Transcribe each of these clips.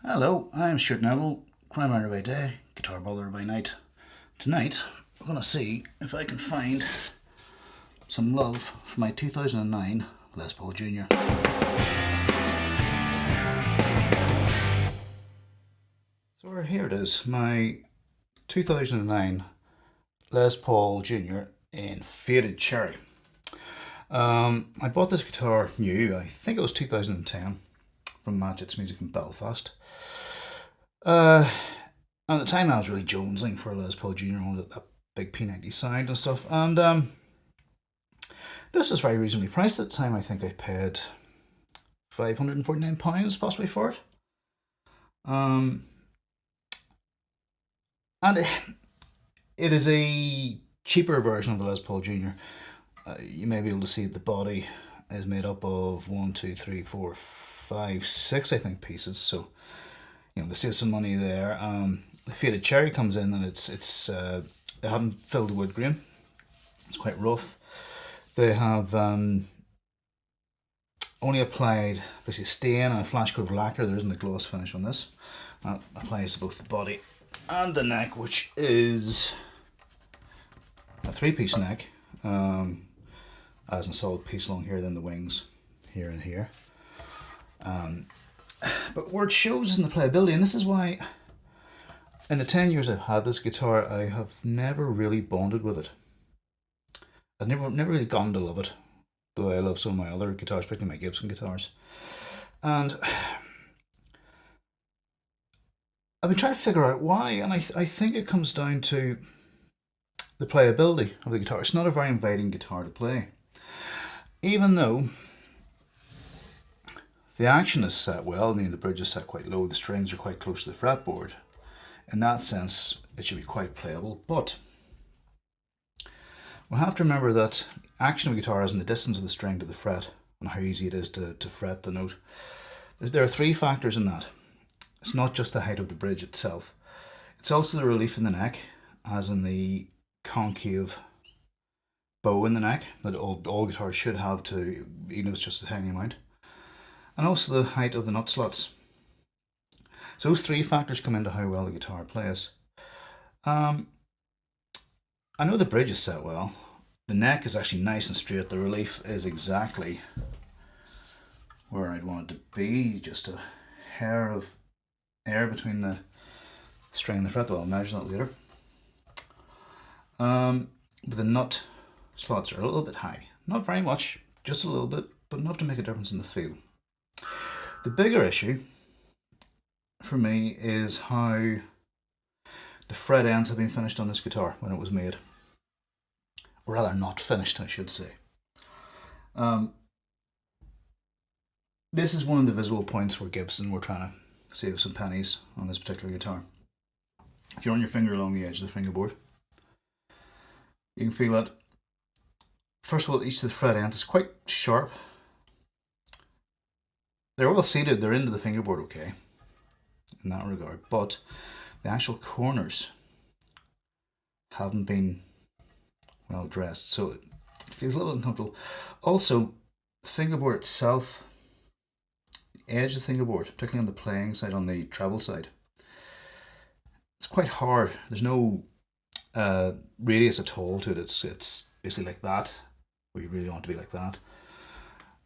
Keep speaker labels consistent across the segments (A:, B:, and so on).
A: Hello, I'm Stuart Neville, crime writer by day, guitar baller by night. Tonight, we're going to see if I can find some love for my 2009 Les Paul Junior. So here it is, my 2009 Les Paul Junior in Faded Cherry. I bought this guitar new, I think it was 2010, from Matchett's Music in Belfast. At the time I was really jonesing for a Les Paul Junior, wanted that big P90 sound and stuff, and this was very reasonably priced at the time. I think I paid £549 possibly for it. And it is a cheaper version of the Les Paul Junior. You may be able to see the body is made up of 1, 2, 3, 4, 5, 6, I think, pieces. So, you know, they save some money there. The Faded Cherry comes in, and it's they haven't filled the wood grain. It's quite rough. They have only applied basically stain and a flash coat of lacquer. There isn't a gloss finish on this. That applies to both the body and the neck, which is a 3-piece neck. As a solid piece along here, then the wings here and here. But where it shows is in the playability, and this is why in the 10 years I've had this guitar, I have never really bonded with it. I've never really gotten to love it the way I love some of my other guitars, particularly my Gibson guitars. And I've been trying to figure out why, and I think it comes down to the playability of the guitar. It's not a very inviting guitar to play. Even though the action is set well, the bridge is set quite low, the strings are quite close to the fretboard. In that sense, it should be quite playable, but we have to remember that action of a guitar is in the distance of the string to the fret and how easy it is to fret the note. There are 3 factors in that. It's not just the height of the bridge itself. It's also the relief in the neck, as in the concave bow in the neck that all guitars should have, to even if it's just a tiny amount, and also the height of the nut slots. So those 3 factors come into how well the guitar plays. I know the bridge is set well. The neck is actually nice and straight. The relief is exactly where I'd want it to be. Just a hair of air between the string and the fret. I'll measure that later. But the nut slots are a little bit high. Not very much, just a little bit, but enough to make a difference in the feel. The bigger issue for me is how the fret ends have been finished on this guitar when it was made. Or rather, not finished, I should say. This is one of the visual points where Gibson were trying to save some pennies on this particular guitar. If you run your finger along the edge of the fingerboard, you can feel that, first of all, each of the fret ends is quite sharp. They're well seated, they're into the fingerboard okay in that regard, but the actual corners haven't been well dressed, so it feels a little uncomfortable. Also, the fingerboard itself, the edge of the fingerboard, particularly on the playing side, on the treble side, it's quite hard. There's no radius at all to it. It's basically like that, where you really want to be like that,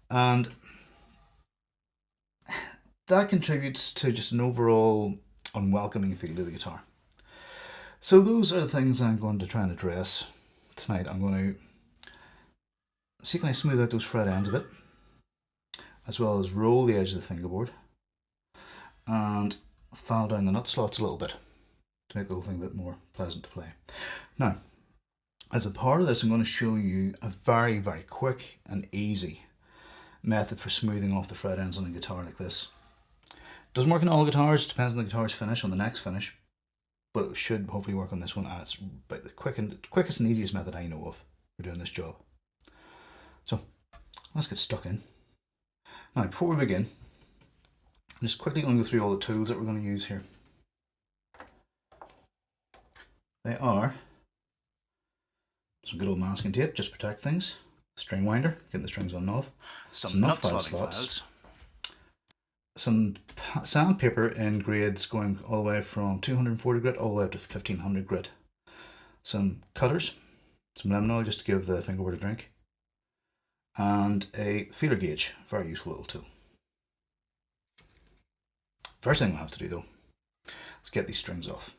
A: and that contributes to just an overall unwelcoming feel to the guitar. So those are the things I'm going to try and address tonight. I'm going to see can I smooth out those fret ends a bit, as well as roll the edge of the fingerboard and file down the nut slots a little bit to make the whole thing a bit more pleasant to play. Now, as a part of this, I'm going to show you a very, very quick and easy method for smoothing off the fret ends on a guitar like this. Doesn't work on all guitars, depends on the guitar's finish, on the neck's finish, but it should hopefully work on this one. It's about the quickest and easiest method I know of for doing this job. So let's get stuck in. Now, before we begin, I'm just quickly going to go through all the tools that we're going to use here. They are some good old masking tape, just to protect things, string winder, getting the strings on and off, some nut file slots, some sandpaper in grades going all the way from 240 grit all the way up to 1500 grit. Some cutters, some lemon oil just to give the fingerboard a drink, and a feeler gauge, very useful little tool. First thing we'll have to do though is get these strings off.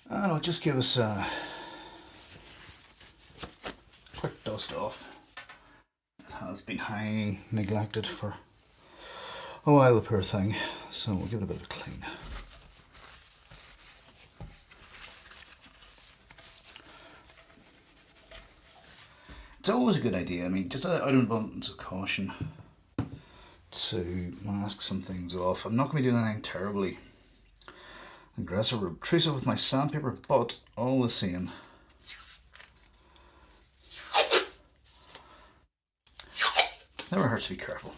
A: And I'll just give us a quick dust off. It has been hanging neglected for a while, the poor thing, so we'll give it a bit of a clean. It's always a good idea, I mean, just out of abundance of caution, to mask some things off. I'm not going to be doing anything terribly aggressive or obtrusive with my sandpaper, but all the same, never hurts to be careful.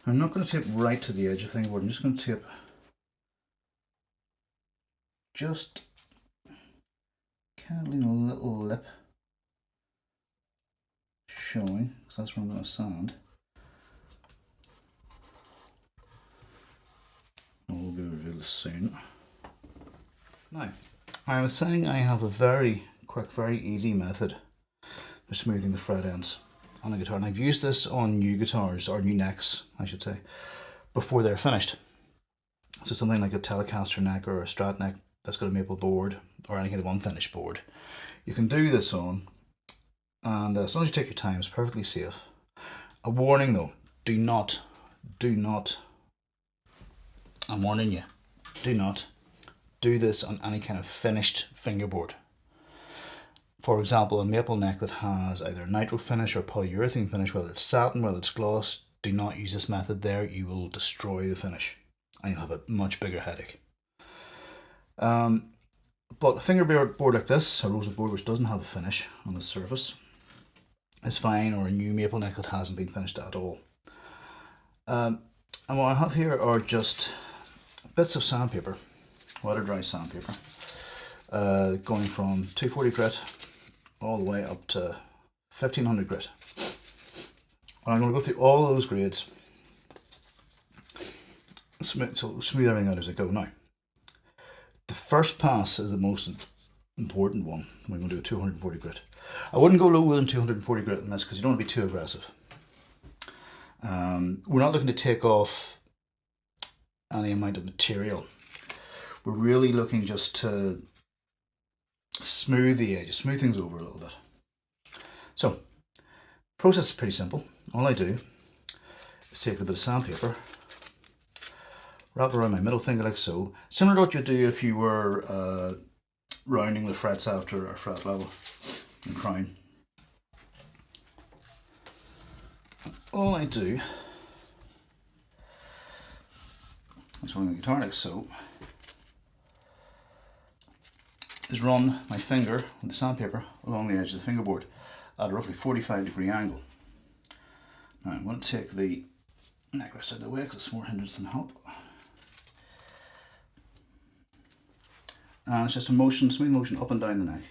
A: I'm not going to tip right to the edge of the fingerboard, I'm just going to tip just kind of leaving a little lip showing, because that's where I'm going to sand. We'll be revealed soon. Now, I was saying I have a very quick, very easy method for smoothing the fret ends on a guitar, and I've used this on new guitars, or new necks I should say, before they're finished. So something like a Telecaster neck or a Strat neck that's got a maple board or any kind of unfinished board, you can do this on, and as long as you take your time, it's perfectly safe. A warning though, do not, I'm warning you, do not do this on any kind of finished fingerboard. For example, a maple neck that has either a nitro finish or polyurethane finish, whether it's satin, whether it's gloss, do not use this method there. You will destroy the finish and you'll have a much bigger headache. But a fingerboard like this, a rosewood board which doesn't have a finish on the surface, is fine, or a new maple neck that hasn't been finished at all. And what I have here are just bits of sandpaper, water dry sandpaper, going from 240 grit all the way up to 1500 grit. And I'm going to go through all those grades, smooth everything out as I go. Now, the first pass is the most important one. We're going to do a 240 grit. I wouldn't go lower than 240 grit in this because you don't want to be too aggressive. We're not looking to take off any amount of material. We're really looking just to smooth the edges, smooth things over a little bit. So, process is pretty simple. All I do is take a bit of sandpaper, wrap it around my middle finger like so, similar to what you'd do if you were rounding the frets after a fret level and crown. All I do is holding the guitar like so, is run my finger with the sandpaper along the edge of the fingerboard at a roughly 45-degree angle. Now I'm going to take the neck rest out of the way because it's more hindrance than help. And it's just a motion, smooth motion up and down the neck.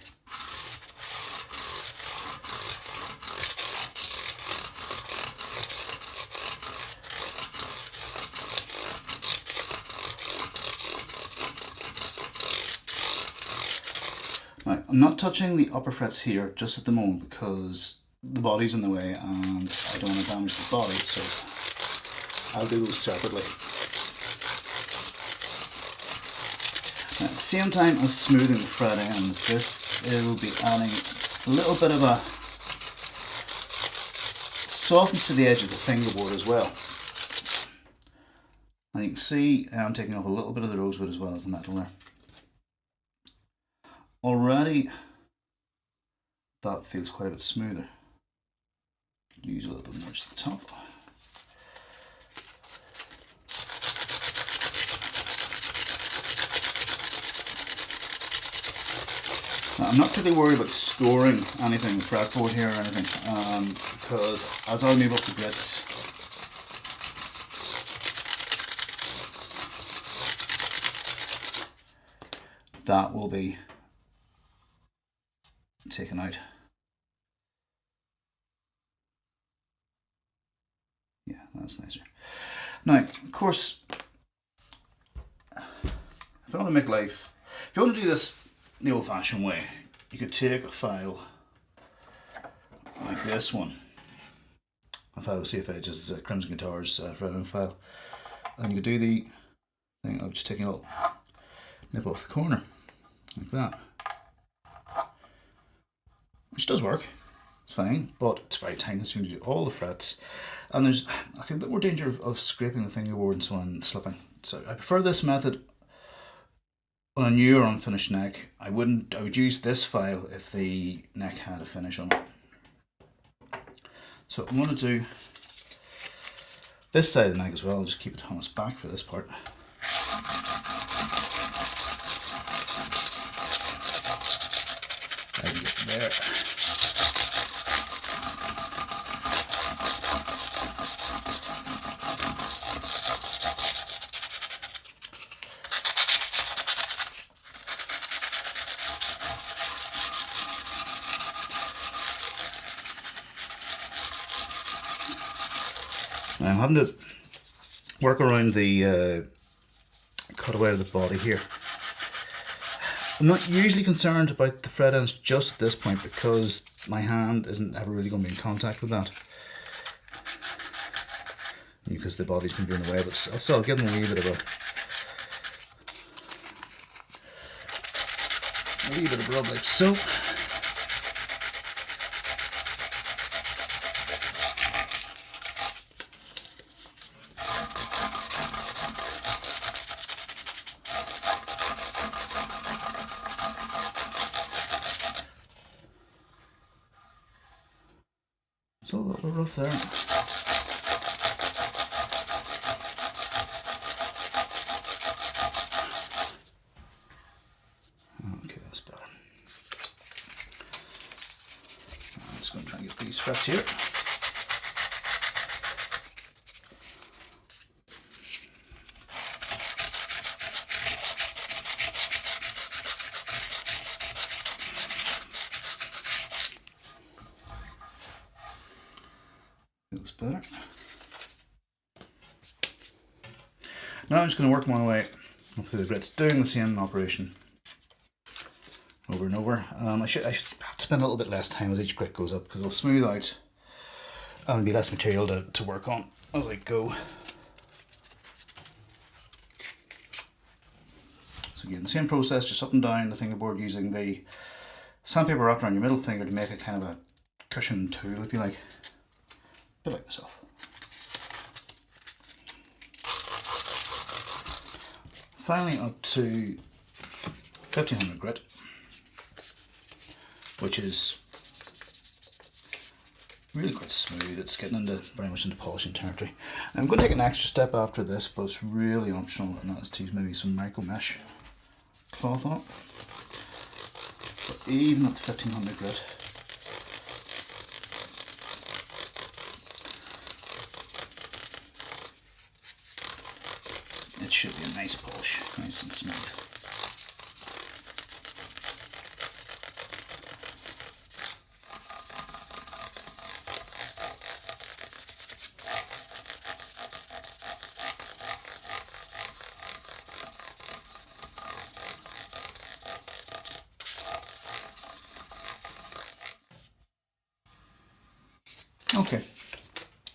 A: Now, I'm not touching the upper frets here just at the moment because the body's in the way and I don't want to damage the body, so I'll do those separately. Now, at the same time as smoothing the fret ends, it will be adding a little bit of a softness to the edge of the fingerboard as well. And you can see I'm taking off a little bit of the rosewood as well as the metal there. Already that feels quite a bit smoother. Could use a little bit more to the top. Now, I'm not really worried about scoring anything with fretboard here or anything, because as I move up the grits, that will be taken out. Yeah, that's nicer. Now, of course, if you want to make life, if you want to do this the old-fashioned way, you could take a file like this one, a file of safe edges, Crimson Guitars fretboard file, and you could do the thing of just taking a little nip off the corner, like that, which does work. It's fine, but it's very tiny, so you need to do all the frets, and I feel a bit more danger of scraping the fingerboard and so on, and slipping. So I prefer this method on a new or unfinished neck. I would use this file if the neck had a finish on it. So I'm going to do this side of the neck as well. I'll just keep it on its back for this part. I can get there. Now I'm having to work around the cutaway of the body here. I'm not usually concerned about the fret ends just at this point because my hand isn't ever really going to be in contact with that, because the body's going to be in the way, but I'll give them a wee bit of rub like so. It's a little rough there. Okay, that's better. I'm just going to try and get these frets here. Feels better. Now I'm just going to work my way up through the grits, doing the same operation over and over. I should have to spend a little bit less time as each grit goes up because it'll smooth out and there'll be less material to work on as I go. So again, the same process, just up and down the fingerboard using the sandpaper wrapped around your middle finger to make it kind of a cushion tool, if you like. A bit like myself. Finally up to 1500 grit, which is really quite smooth. It's getting very much into polishing territory. I'm going to take an extra step after this, but it's really optional, and that is to use maybe some micro mesh cloth on it. But even at 1500 grit, it should be a nice polish, nice and smooth. Okay,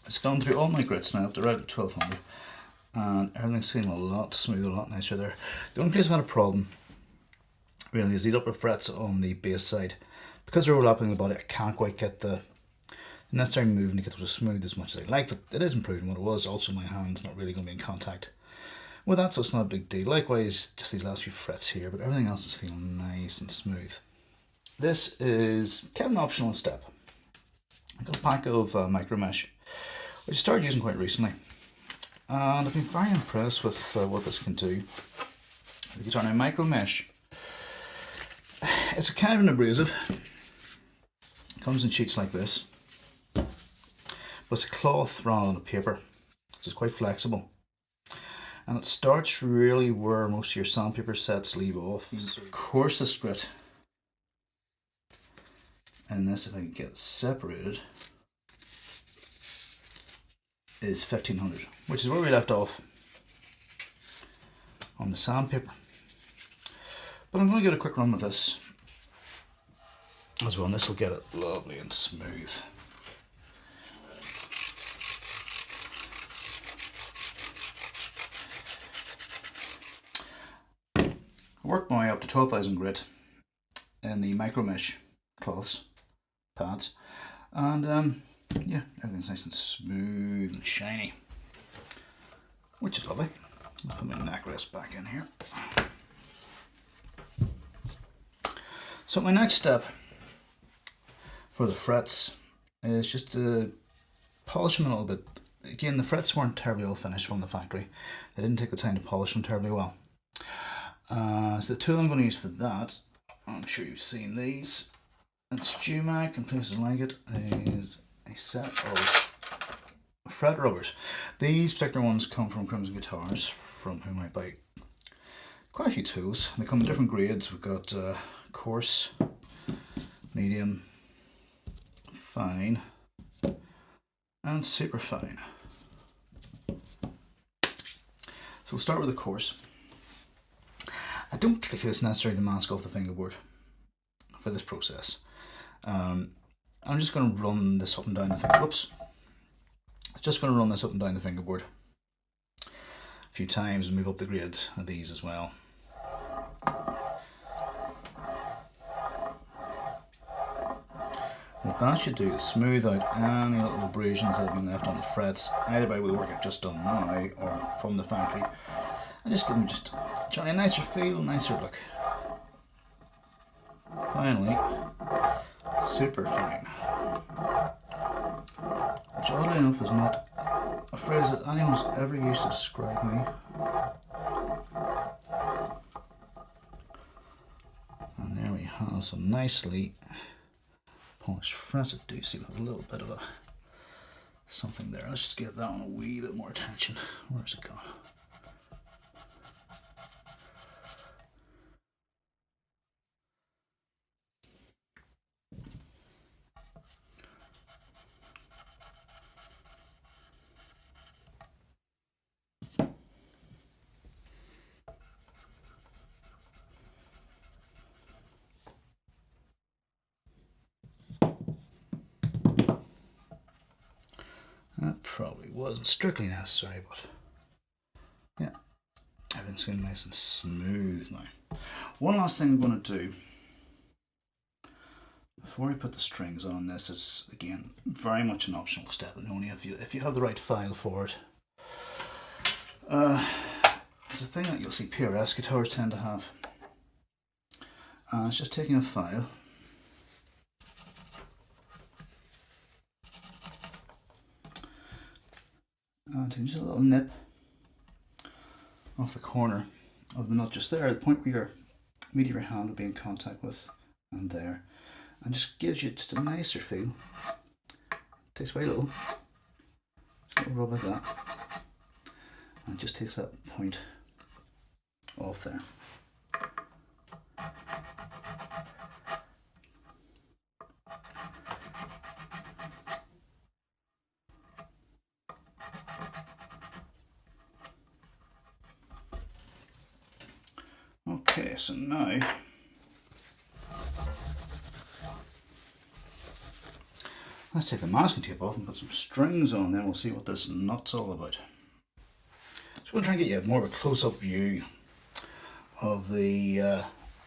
A: it's gone through all my grits now up to around 1200. And everything's feeling a lot smoother, a lot nicer there. The only place I've had a problem really is these upper frets on the bass side. Because they're overlapping the body, I can't quite get the necessary movement to get them as smooth as much as I'd like, but it is improving what it was. Also, my hand's not really going to be in contact with that, so it's not a big deal. Likewise, just these last few frets here, but everything else is feeling nice and smooth. This is kind of an optional step. I got a pack of micro mesh, which I started using quite recently. And I've been very impressed with what this can do. The guitar now, micro mesh. It's a kind of an abrasive. It comes in sheets like this, but it's a cloth rather than a paper, so it's quite flexible. and it starts really where most of your sandpaper sets leave off. So coarsest grit in this, if I can get it separated, is 1500, which is where we left off on the sandpaper. But I'm going to get a quick run with this as well, and this will get it lovely and smooth. I worked my way up to 12,000 grit in the micro mesh cloths, pads, and yeah, everything's nice and smooth and shiny, which is lovely. I'll put my neck rest back in here. So my next step for the frets is just to polish them a little bit. Again, the frets weren't terribly well finished from the factory. They didn't take the time to polish them terribly well. So the tool I'm going to use for that, I'm sure you've seen these, it's Jumac and places like it, is a set of fret rubbers. These particular ones come from Crimson Guitars, from whom I buy quite a few tools. They come in different grades. We've got coarse, medium, fine, and super fine. So we'll start with the coarse. I don't think it's necessary to mask off the fingerboard for this process. I'm just going to run this up and down the fingerboard. Whoops. Just going to run this up and down the fingerboard a few times and move up the grades of these as well. What that should do is smooth out any little abrasions that have been left on the frets, either by the work I've just done now or from the factory, and just give them just a nicer feel, nicer look. Finally, super fine, which oddly enough is not a phrase that anyone's ever used to describe me. And there we have some nicely polished frets. I do see a little bit of a something there. Let's just give that one a wee bit more attention. Where's it gone? That probably wasn't strictly necessary, but yeah, everything's getting nice and smooth now. One last thing I'm going to do before we put the strings on this is, again, very much an optional step, and only if you have the right file for it. It's a thing that you'll see PRS guitars tend to have. It's just taking a file and taking just a little nip off the corner of the nut just there, the point where your meat of your hand will be in contact with, and there, and just gives you just a nicer feel. Takes very little, just a little rub like that, and just takes that point off there. Okay, so now let's take the masking tape off and put some strings on, then we'll see what this nut's all about. So we're going to try and get you more of a close-up view of the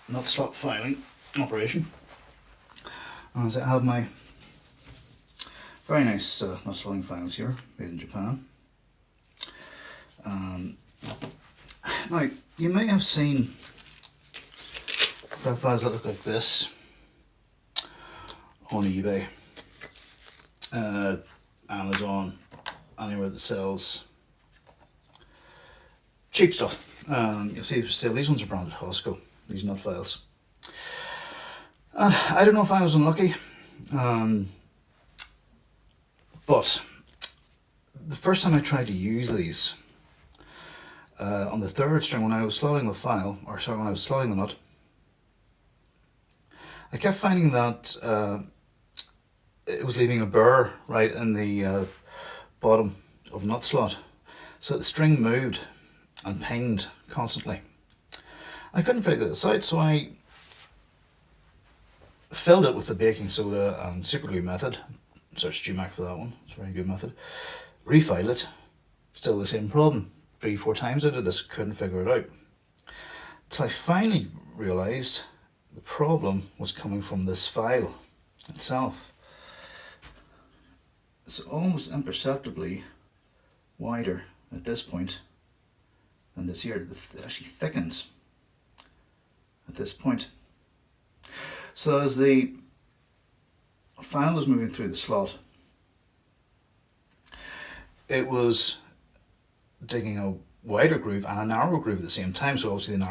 A: nut slot filing operation. As I have my very nice nut slotting files here, made in Japan. Now, you may have seen files that look like this on eBay, Amazon, anywhere that sells cheap stuff. You'll see for sale. These ones are branded Costco, these nut files. I don't know if I was unlucky, but the first time I tried to use these, on the third string when I was slotting the file, or sorry, when I was slotting the nut, I kept finding that it was leaving a burr right in the bottom of the nut slot, so the string moved and pinged constantly. I couldn't figure this out, so I filled it with the baking soda and superglue method. Search GMAC for that one, it's a very good method. Refiled it, still the same problem. 3-4 times I did this, couldn't figure it out. Till I finally realised the problem was coming from this file itself. It's almost imperceptibly wider at this point than this here. It actually thickens at this point. So as the file was moving through the slot, it was digging a wider groove and a narrow groove at the same time. So obviously the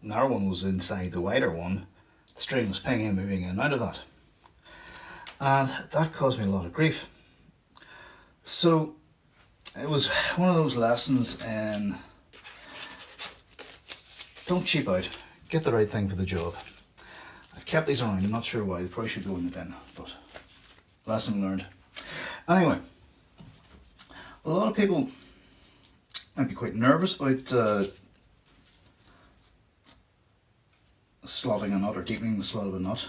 A: narrow one was inside the wider one. The string was pinging and moving in and out of that. And that caused me a lot of grief. So it was one of those lessons in don't cheap out, get the right thing for the job. I've kept these around, I'm not sure why, they probably should go in the bin, but lesson learned. Anyway, a lot of people might be quite nervous about slotting a nut or deepening the slot of a nut,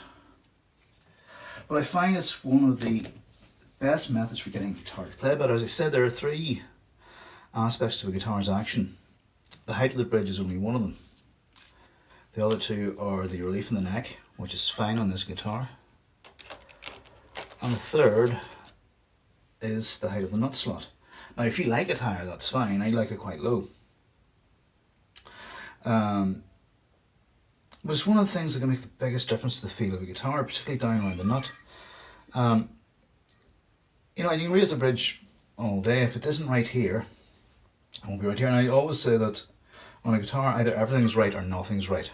A: but I find it's one of the best methods for getting a guitar to play better. As I said, there are 3 aspects to a guitar's action. The height of the bridge is only one of them. The other 2 are the relief in the neck, which is fine on this guitar, and the third is the height of the nut slot. Now if you like it higher, that's fine. I like it quite low. But it's one of the things that can make the biggest difference to the feel of a guitar, particularly down around the nut. You know, you can raise the bridge all day. If it isn't right here, it won't be right here. And I always say that on a guitar, either everything's right or nothing's right.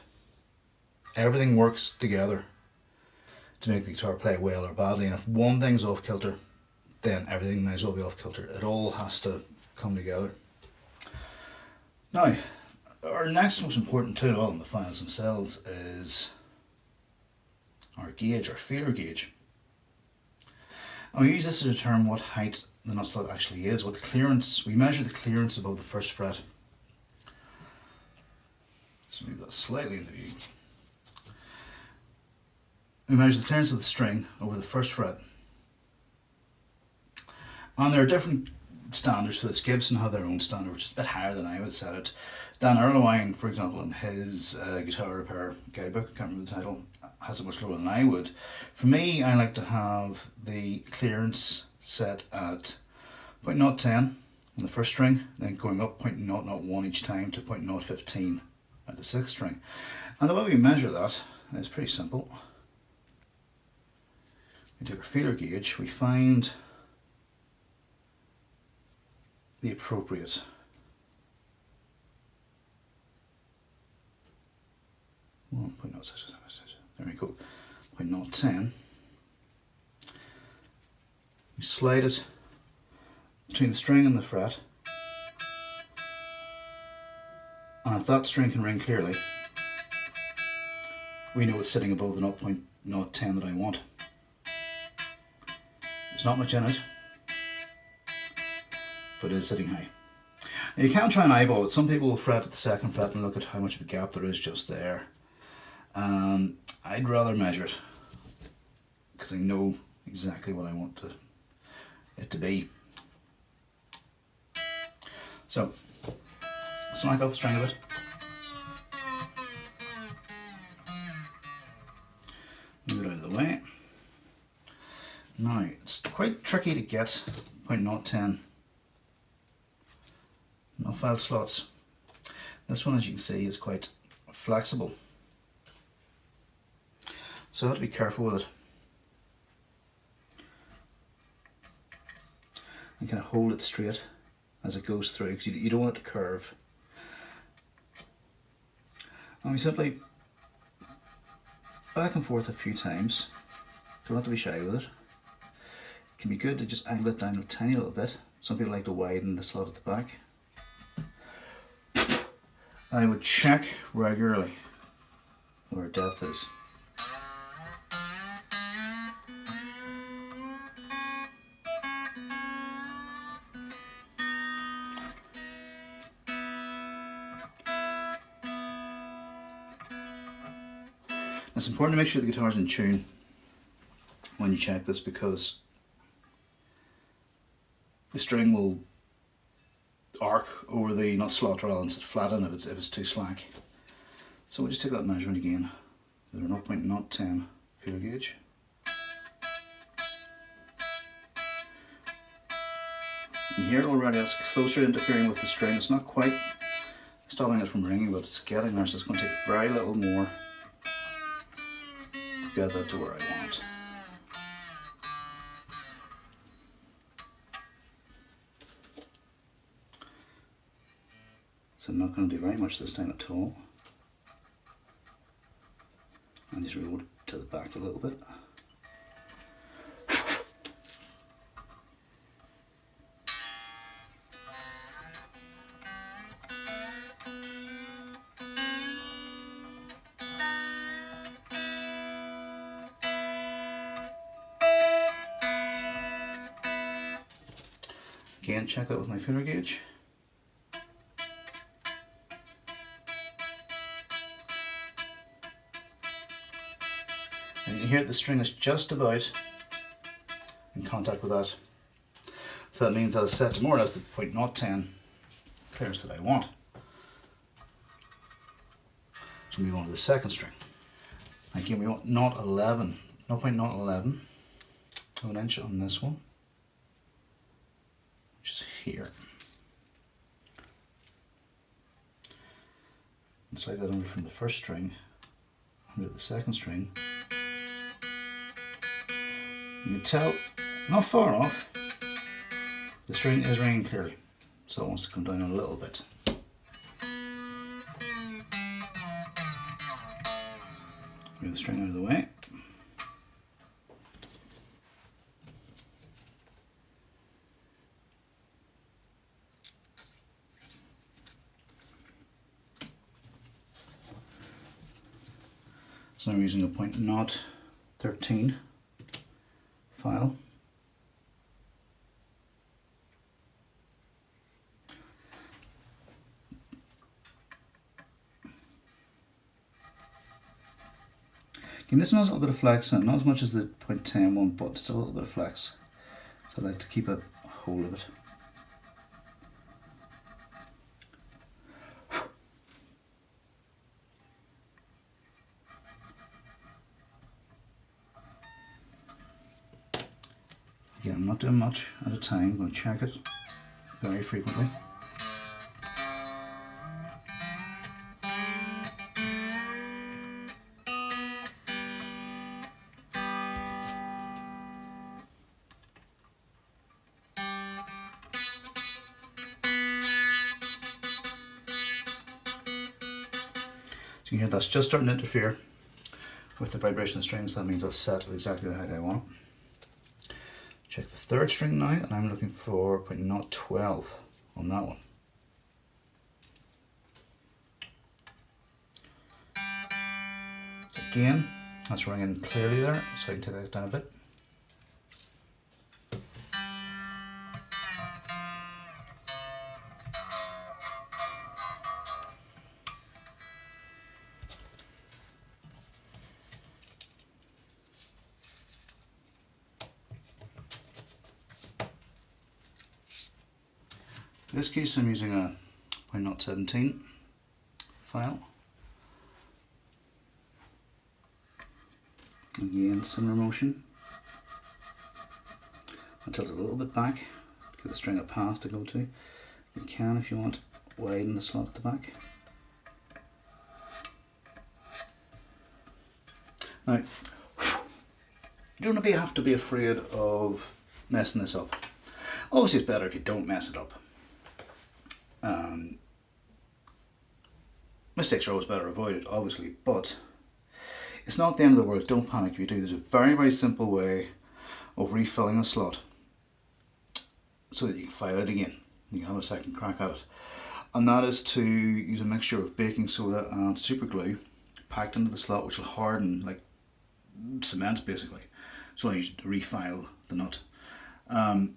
A: Everything works together to make the guitar play well or badly. And if one thing's off kilter, then everything might as well be off kilter. It all has to come together. Now, our next most important tool on the files themselves is our gauge, our feeler gauge. And we use this to determine what height the nut slot actually is, what the clearance, we measure the clearance above the first fret. Let's move that slightly into view. We measure the clearance of the string over the first fret. And there are different standards for this. Gibson have their own standard, which is a bit higher than I would set it. Dan Erlewine, for example, in his guitar repair guidebook, I can't remember the title, has it much lower than I would. For me, I like to have the clearance set at 0.010 on the first string, then going up 0.001 each time to 0.015 at the 6th string. And the way we measure that is pretty simple. We take our feeler gauge, we find the appropriate there we go, 0.010. You slide it between the string and the fret, and if that string can ring clearly, we know it's sitting above the 0.010 that I want. There's not much in it, but it is sitting high. Now you can try and eyeball it. Some people will fret at the 2nd fret and look at how much of a gap there is just there. I'd rather measure it because I know exactly what I want it to be. So, snag off the string of it. Move it out of the way. Now, it's quite tricky to get 0.010 no file slots. This one, as you can see, is quite flexible, so I have to be careful with it and kind of hold it straight as it goes through, because you don't want it to curve. And we simply back and forth a few times. Don't have to be shy with it. It can be good to just angle it down a tiny little bit. Some people like to widen the slot at the back. I would check regularly where depth is. It's important to make sure the guitar's in tune when you check this, because the string will arc over the nut slot rather than sit flat in if it's too slack. So we'll just take that measurement again with our 0.010 feeler gauge. You hear it already, it's closer interfering with the string. It's not quite stopping it from ringing, but it's getting there, so it's going to take very little more to get that to where I want. So I'm not going to do very much this time at all. And just roll it to the back a little bit. Again, check that with my feeler gauge. And you can hear the string is just about in contact with that. So that means that it's set to more or less the 0.010 clearance that I want. So move on to the second string. Again, we want 0.11 of an inch on this one, which is here. And slide that over from the first string under the second string. You can tell, not far off, the string is ringing clearly, so it wants to come down a little bit. Move the string out of the way. So I'm using a 0.013 file. Again, this one has a little bit of flex in it, not as much as the 0.10 one, but still a little bit of flex. So I like to keep a hold of it. Again, I'm not doing much at a time, I'm going to check it very frequently. So you can hear that's just starting to interfere with the vibration of the strings, so that means that's set at exactly the height I want. Check the third string now, and I'm looking for 0.012 on that one. So again, that's ringing clearly there, so I can take that down a bit. In this case I'm using a 0.017 file. Again, similar motion. I'll tilt it a little bit back, give the string a path to go to. You can, if you want, widen the slot at the back. Now, you don't have to be afraid of messing this up. Obviously it's better if you don't mess it up. Mistakes are always better avoided, obviously, but it's not the end of the world. Don't panic if you do. There's a very, very simple way of refilling a slot so that you can file it again. You can have a second crack at it. and that is to use a mixture of baking soda and super glue packed into the slot, which will harden like cement basically. So I use to refile the nut. And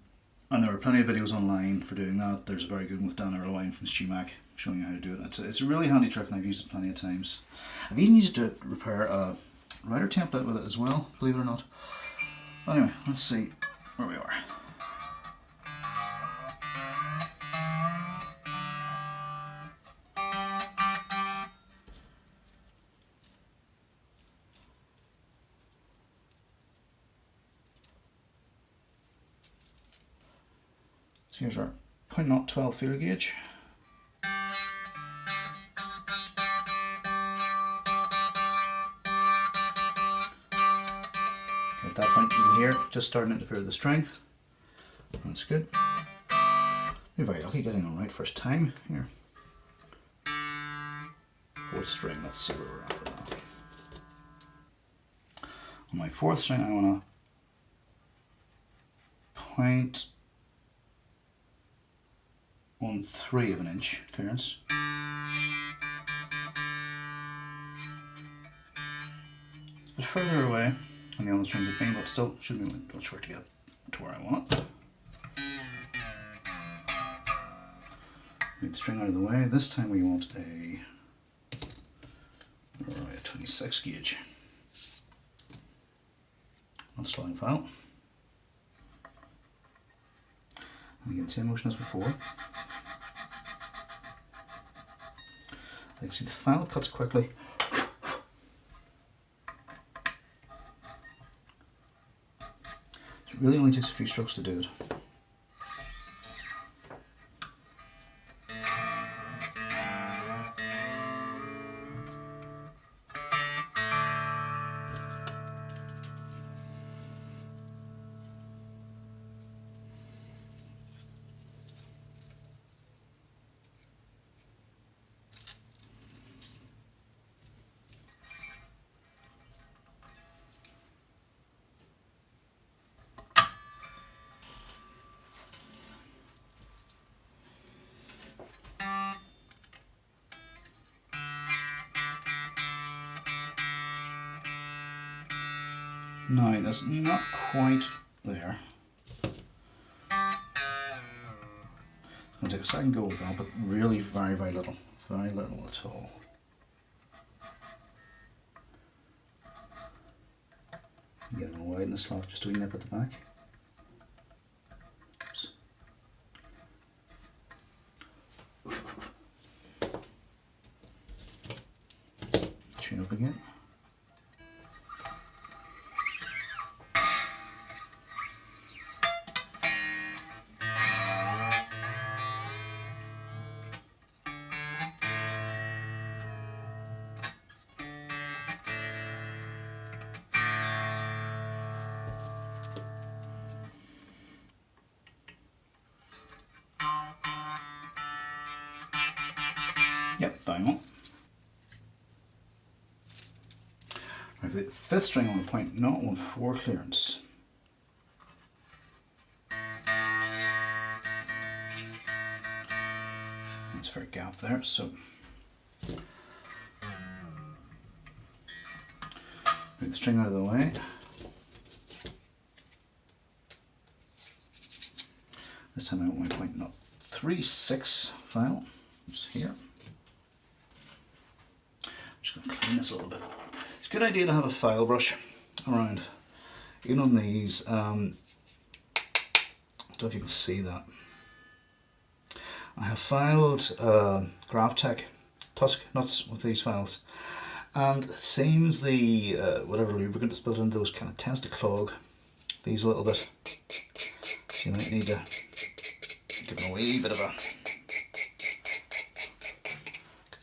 A: there are plenty of videos online for doing that. There's a very good one with Dan Erlewine from StewMac showing you how to do it. It's a really handy trick, and I've used it plenty of times. I've even used it to repair a writer template with it as well, believe it or not. Anyway, let's see where we are. So here's our 0.012 feeler gauge. At that point you can hear just starting to interfere with the string. That's good. You're very lucky getting on right first time here. Fourth string, let's see where we're at with that. On my fourth string I want a 0.13 of an inch clearance. It's a bit further away on the other strings have been, but still should be much work to get to where I want it. Move the string out of the way. This time we want a 26 gauge. Not a sliding file. And again, same motion as before. Like you see, the file cuts quickly. It really only takes a few strokes to do it. Now that's not quite there. I'll take a second go with that, but really very, very little at all. Get it all wide in the slot, just a wee nip at the back. Oops. Tune up again. Yep, bang on. Right, for the fifth string on the 0.014 clearance. That's a fair gap there, so move the string out of the way. This time I want my 0.036 file. It's here. Just going to clean this a little bit. It's a good idea to have a file brush around, even on these. I don't know if you can see that. I have filed Graphtec Tusk nuts with these files, and it seems the whatever lubricant is built into those kind of tends to clog these a little bit. So you might need to give them a wee bit of a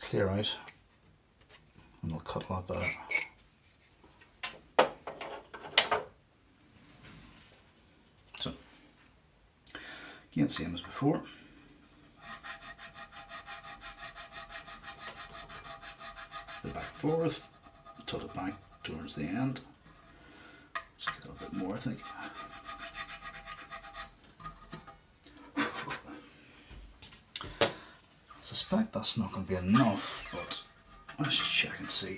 A: clear out, and they'll cut a lot better. So, again, same as before. Go back and forth, tilt it back towards the end. Just get a little bit more, I think. suspect that's not going to be enough, but let's just check and see.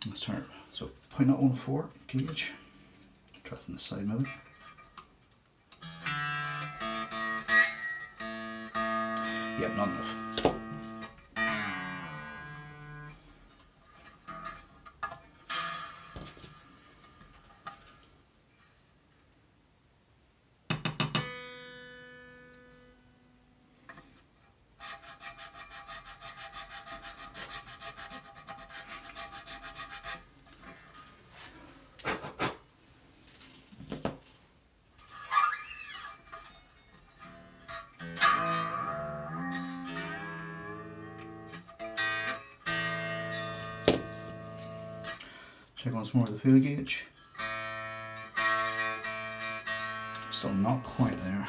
A: Let's turn, so 0.014 gauge. Try from the side maybe. Yep, not enough. Check once more the feel gauge. Still not quite there.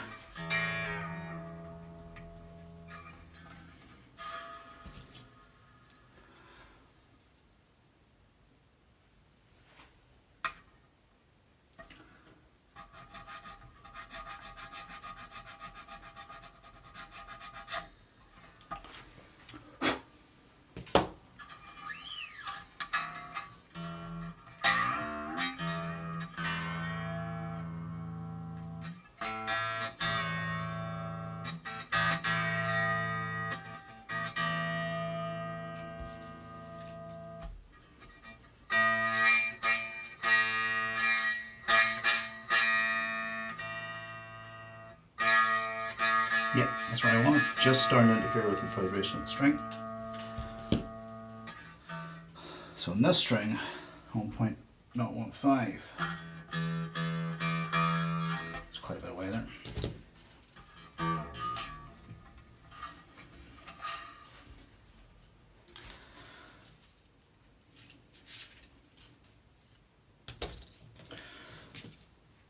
A: Yep, that's what I want. Just starting to interfere with the vibration of the string. So in this string, 1.015. It's quite a bit away there.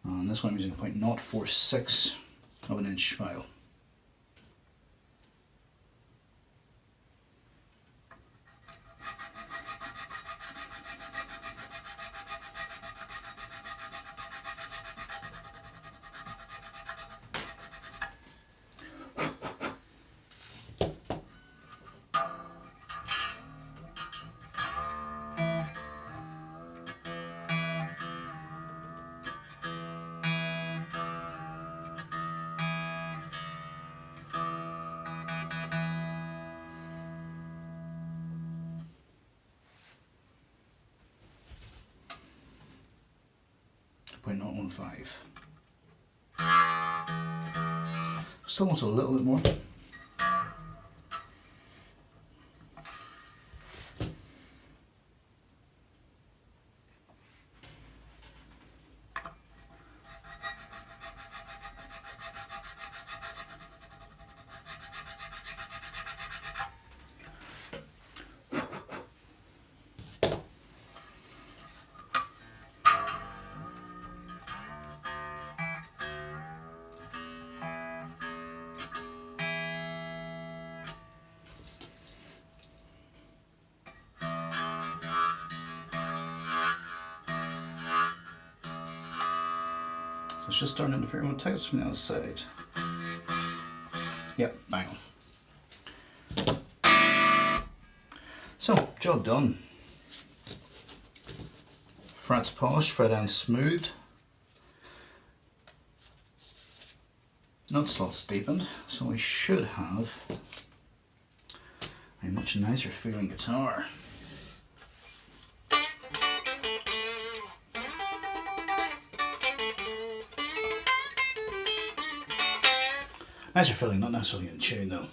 A: And this one I'm using a 0.046 of an inch file. .015. Still wants a little bit more. So it's just starting to interfere. I'm going to take this from the other side. Yep, bang on. So, job done. Frets polished, fret ends smoothed. Nut slots deepened, so we should have a much nicer feeling guitar. Nicer feeling, not necessarily in tune though.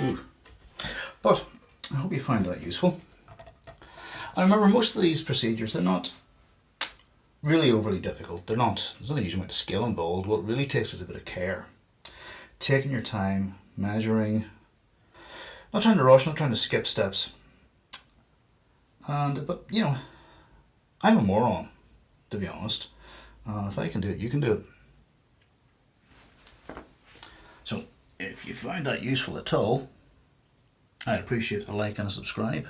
A: Ooh. But I hope you find that useful. And remember, most of these procedures, they're not really overly difficult. They're not. There's not a huge amount of skill involved. What it really takes is a bit of care. Taking your time, measuring, not trying to rush, not trying to skip steps. But you know, I'm a moron, to be honest. If I can do it, you can do it. So if you found that useful at all, I'd appreciate a like and a subscribe.